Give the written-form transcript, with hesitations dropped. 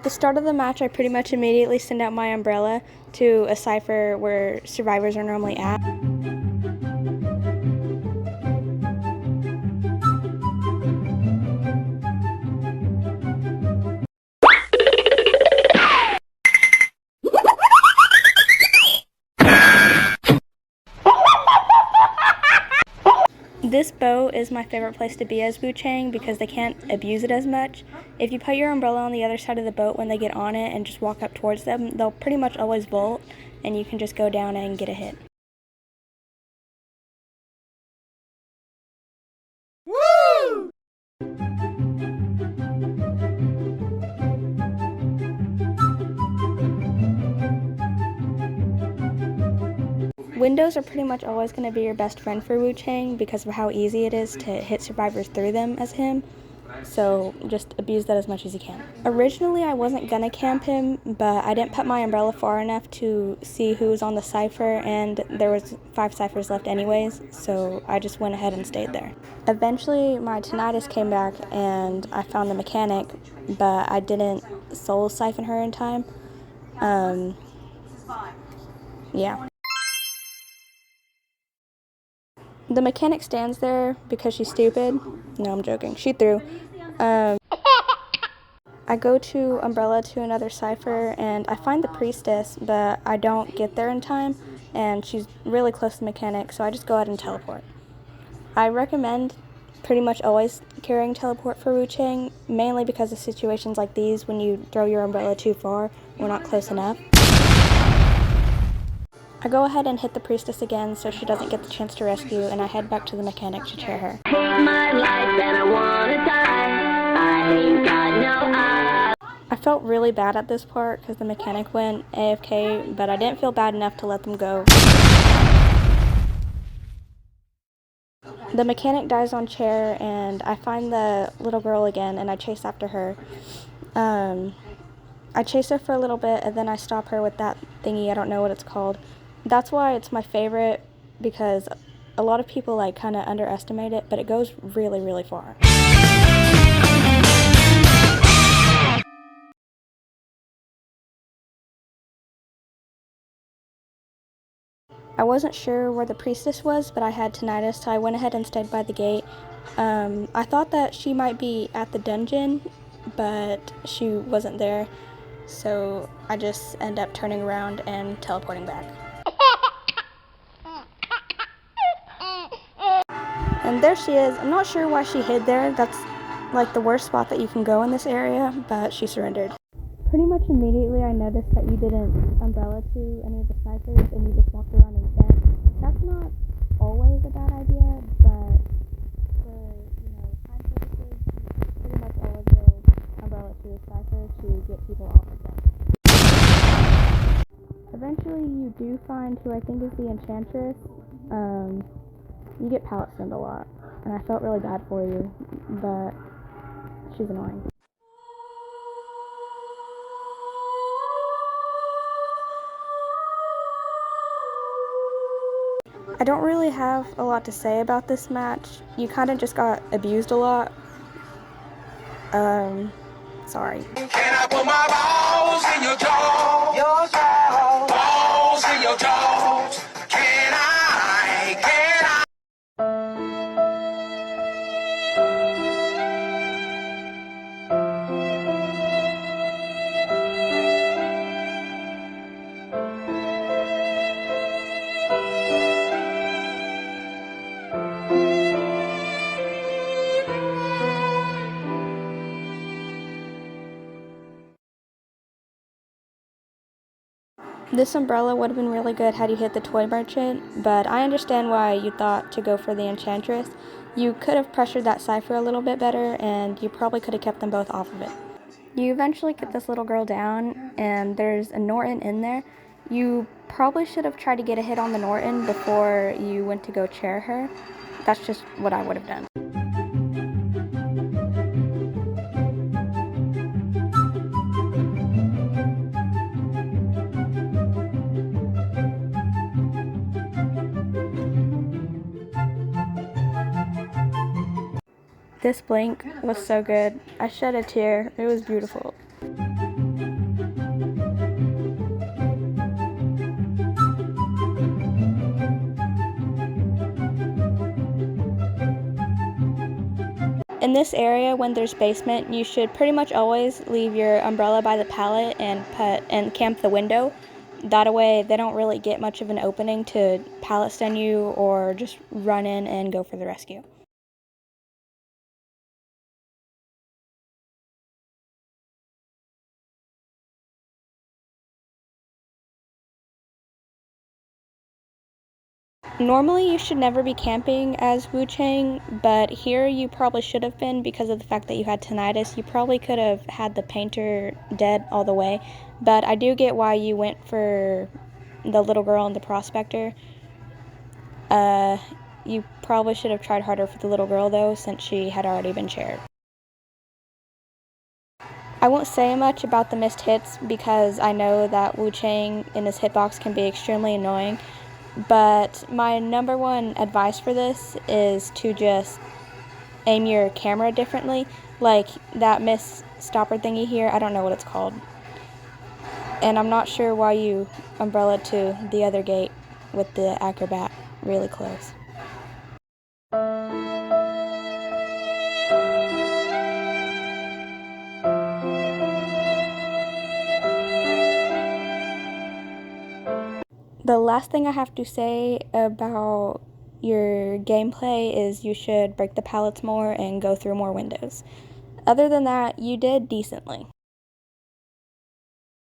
At the start of the match, I pretty much immediately send out my umbrella to a cipher where survivors are normally at. This boat is my favorite place to be as Wu Chang because they can't abuse it as much. If you put your umbrella on the other side of the boat when they get on it and just walk up towards them, they'll pretty much always vault and you can just go down and get a hit. Woo! Windows are pretty much always going to be your best friend for Wu Chang because of how easy it is to hit survivors through them as him. So just abuse that as much as you can. Originally, I wasn't gonna camp him, but I didn't put my umbrella far enough to see who was on the cipher, and there was 5 ciphers left anyways, so I just went ahead and stayed there. Eventually, my tinnitus came back, and I found the mechanic, but I didn't soul siphon her in time. Yeah. The mechanic stands there because she's stupid. No, I'm joking. She threw. I go to umbrella to another cipher and I find the priestess, but I don't get there in time and she's really close to the mechanic, so I just go ahead and teleport. I recommend pretty much always carrying teleport for Wu Chang, mainly because of situations like these when you throw your umbrella too far or not close enough. I go ahead and hit the priestess again so she doesn't get the chance to rescue, and I head back to the mechanic to chair her. I felt really bad at this part because the mechanic went AFK, but I didn't feel bad enough to let them go. The mechanic dies on chair, and I find the little girl again, and I chase after her. I chase her for a little bit, and then I stop her with that thingy, I don't know what it's called. That's why it's my favorite, because a lot of people kind of underestimate it, but it goes really, really far. I wasn't sure where the priestess was, but I had tinnitus, so I went ahead and stayed by the gate. I thought that she might be at the dungeon, but she wasn't there, so I just ended up turning around and teleporting back. And there she is. I'm not sure why she hid there. That's the worst spot that you can go in this area, but she surrendered. Pretty much immediately I noticed that you didn't umbrella to any of the ciphers and you just walked around instead. That's not always a bad idea, but for time purposes, you pretty much always go umbrella to a cipher to get people off of them. Eventually you do find who I think is the enchantress. You get pallet stunned a lot, and I felt really bad for you, but she's annoying. I don't really have a lot to say about this match. You kind of just got abused a lot. Sorry. Can I put my balls in your jaw? Your jaw. Balls in your jaws. Can I? This umbrella would have been really good had you hit the toy merchant, but I understand why you thought to go for the enchantress. You could have pressured that cipher a little bit better, and you probably could have kept them both off of it. You eventually get this little girl down, and there's a Norton in there. You probably should have tried to get a hit on the Norton before you went to go chair her. That's just what I would have done. This blink was so good. I shed a tear. It was beautiful. In this area, when there's basement, you should pretty much always leave your umbrella by the pallet and camp the window. That way they don't really get much of an opening to pallet stun you or just run in and go for the rescue. Normally you should never be camping as Wu Chang, but here you probably should have been because of the fact that you had tinnitus. You probably could have had the painter dead all the way, but I do get why you went for the little girl and the prospector. You probably should have tried harder for the little girl though, since she had already been shared. I won't say much about the missed hits because I know that Wu Chang in his hitbox can be extremely annoying, but my number one advice for this is to just aim your camera differently. Like that miss stopper thingy here, I don't know what it's called. And I'm not sure why you umbrella to the other gate with the acrobat really close. The last thing I have to say about your gameplay is you should break the pallets more and go through more windows. Other than that, you did decently.